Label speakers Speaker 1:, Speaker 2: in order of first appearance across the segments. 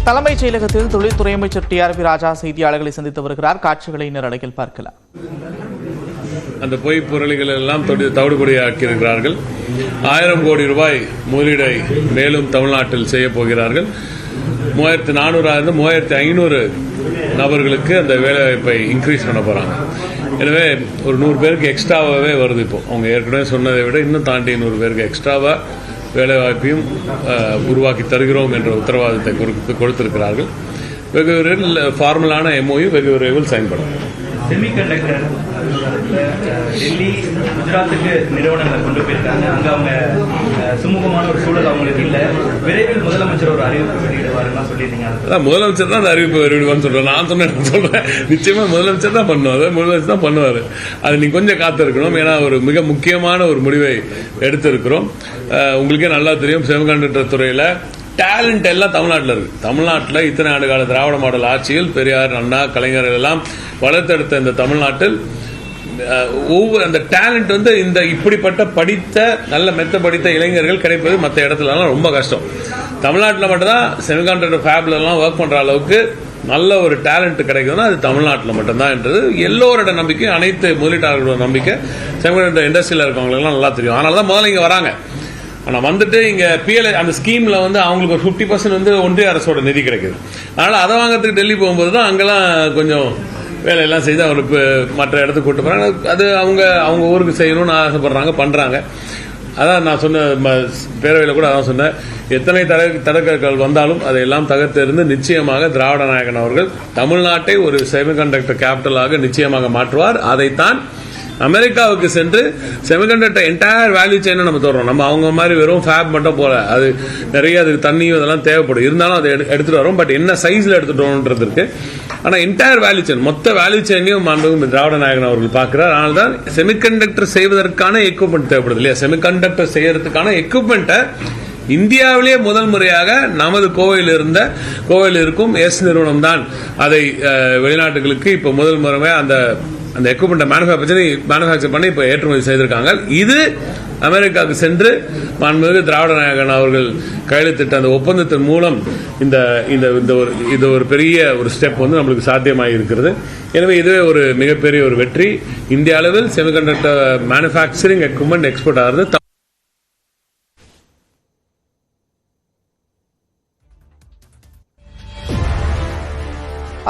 Speaker 1: தலைமைச் செயலகத்தில் தொழில்துறை அமைச்சர் டிஆர்பி ராஜா செய்தியாளர்களை சந்தித்து வருகிறார். காட்சிகளை நேரலையில் பார்க்கலாம்.
Speaker 2: அந்த பொய் புரளிகள் எல்லாம் தவிடுபடியாக்கியிருக்கிறார்கள். 1000 கோடி ரூபாய் முதலீடை மேலும் தமிழ்நாட்டில் செய்ய போகிறார்கள். 3400 3500 நபர்களுக்கு அந்த வேலைவாய்ப்பை இன்க்ரீஸ் பண்ண போறாங்க. எனவே ஒரு 100 பேருக்கு எக்ஸ்ட்ராவாகவே வருது. இப்போ அவங்க ஏற்கனவே சொன்னதை விட இன்னும் தாண்டி 100 பேருக்கு எக்ஸ்ட்ராவா வேலைவாய்ப்பையும் உருவாக்கி தருகிறோம் என்ற உத்தரவாதத்தை கொடுத்திருக்கிறார்கள். வெகு விரைவில் ஃபார்மலான MOU வெகு விரைவில் சைன் பண்ணும்.
Speaker 3: செமிகண்டக்டர் டெல்லி குஜராத்துக்கு நிறுவனங்களை கொண்டு போயிருக்காங்க. அங்க அவங்க சுமூகமான ஒரு சூழல் அவங்களுக்கு இல்ல. விரைவில் முதலமைச்சர் ஒரு அறிவிப்பு வெளியிடுவாருன்னு சொல்லியிருந்தீங்க.
Speaker 2: முதலமைச்சர் தான் அந்த அறிவிப்பு வெளியிடுவான்னு சொல்றேன். நான் சொல்றேன் நிச்சயமா முதலமைச்சர் தான் பண்ணுவாரு. முதலமைச்சர் தான் பண்ணுவாரு. அது நீங்க கொஞ்சம் காத்து இருக்கணும். ஏன்னா ஒரு மிக முக்கியமான ஒரு முடிவை எடுத்திருக்கிறோம். உங்களுக்கே நல்லா தெரியும், செமிகண்டக்டர் துறையில டேலண்ட் எல்லாம் தமிழ்நாட்டில் இருக்கு. தமிழ்நாட்டில் இத்தனை ஆண்டு கால திராவிட மாடல் ஆட்சியில் பெரியார், அண்ணா, கலைஞர்கள் எல்லாம் வளர்த்தெடுத்த இந்த தமிழ்நாட்டில் ஒவ்வொரு அந்த டேலண்ட் இந்த இப்படிப்பட்ட படித்த நல்ல மெத்த படித்த இளைஞர்கள் கிடைப்பது மற்ற இடத்துலலாம் ரொம்ப கஷ்டம். தமிழ்நாட்டில் மட்டும்தான் செமிகண்டக்டர் ஃபேப்ல எல்லாம் ஒர்க் பண்ற அளவுக்கு நல்ல ஒரு டேலண்ட் கிடைக்குதுன்னா அது தமிழ்நாட்டில் மட்டும்தான் என்றது எல்லோரோட நம்பிக்கை, அனைத்து முதலீட்டாளர்களோட நம்பிக்கை. செமிகண்டக்டர் இண்டஸ்ட்ரியில் இருக்கவங்களுக்குலாம் நல்லா தெரியும். அதனால தான் முதல்ல இங்கே வராங்க. ஆனா வந்துட்டு இங்க PLI அந்த ஸ்கீம்ல அவங்களுக்கு ஒரு 50% ஒன்றிய அரசோட நிதி கிடைக்குது. அதனால அதை வாங்கறதுக்கு டெல்லி போகும்போது தான் அங்கெல்லாம் கொஞ்சம் வேலையெல்லாம் செய்து அவருக்கு மற்ற இடத்துக்கு கூட்டு போறாங்க. அது அவங்க ஊருக்கு செய்யணும்னு ஆசைப்படுறாங்க, பண்றாங்க. அதான் நான் சொன்ன பேரவையில் கூட அதான் சொன்னேன். எத்தனை தடக்கற்கள் வந்தாலும் அதையெல்லாம் தகர்த்தெறிந்து நிச்சயமாக திராவிட நாயகன் அவர்கள் தமிழ்நாட்டை ஒரு செமிகண்டக்டர் கேபிட்டலாக நிச்சயமாக மாற்றுவார். அதைத்தான் அமெரிக்காவுக்கு சென்று செமிகண்டக்டர் என்டையர் வேல்யூ செயினை நம்ம தோறோம். நம்ம அவங்க மாதிரி வெறும் ஃபேப் மட்டும் போல, அது நிறைய அதுக்கு தண்ணியும் இதெல்லாம் தேவைப்படும். இருந்தாலும் அதை எடுத்துட்டு வரோம். பட் என்ன சைஸ்ல எடுத்துட்டோம்ன்றது இருக்கு. ஆனா என்டையர் வேல்யூ செயின், மொத்த வேல்யூ செயினையும் திராவிட நாயகன் அவர்கள் பார்க்கிறார். அதனால தான் செமிகண்டக்டர் செய்வதற்கான எக்யூப்மெண்ட் தேவைப்படுது இல்லையா? செமிகண்டக்டர் செய்யறதுக்கான எக்யூப்மெண்ட்டை இந்தியாவிலேயே முதல் முறையாக நமது கோவையில் இருக்கும் எஸ் நிறுவனம் தான் அதை வெளிநாட்டுகளுக்கு இப்ப முதல் முறையாக அந்த எக்யூப்மெண்ட் மேனுஃபேக்சர் பண்ணி இப்ப ஏற்றுமதி செய்திருக்காங்க. இது அமெரிக்காவுக்கு சென்று மாண்புமிகு திராவிட நாயகன் அவர்கள் கையெழுத்திட்ட அந்த ஒப்பந்தத்தின் மூலம் இந்த ஒரு பெரிய ஒரு ஸ்டெப் நம்மளுக்கு சாத்தியமாக இருக்கிறது. எனவே இதுவே ஒரு மிகப்பெரிய ஒரு வெற்றி. இந்திய அளவில் செமிகண்டக்டர் மேனுஃபேக்சரிங் எக்யூப்மெண்ட் எக்ஸ்போர்ட் ஆகிறது.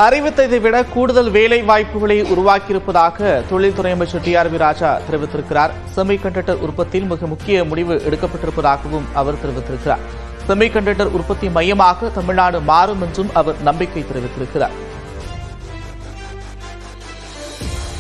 Speaker 1: அறிவித்ததை விட கூடுதல் வேலை வாய்ப்புகளை உருவாக்கியிருப்பதாக தொழில்துறை அமைச்சர் டிஆர்பி ராஜா தெரிவித்திருக்கிறார். செமிகண்டக்டர் உற்பத்தியில் மிக முக்கிய முடிவு எடுக்கப்பட்டிருப்பதாகவும் அவர் தெரிவித்திருக்கிறார். செமிகண்டக்டர் உற்பத்தி மையமாக தமிழ்நாடு மாறும் என்றும் அவர் நம்பிக்கை தெரிவித்திருக்கிறார்.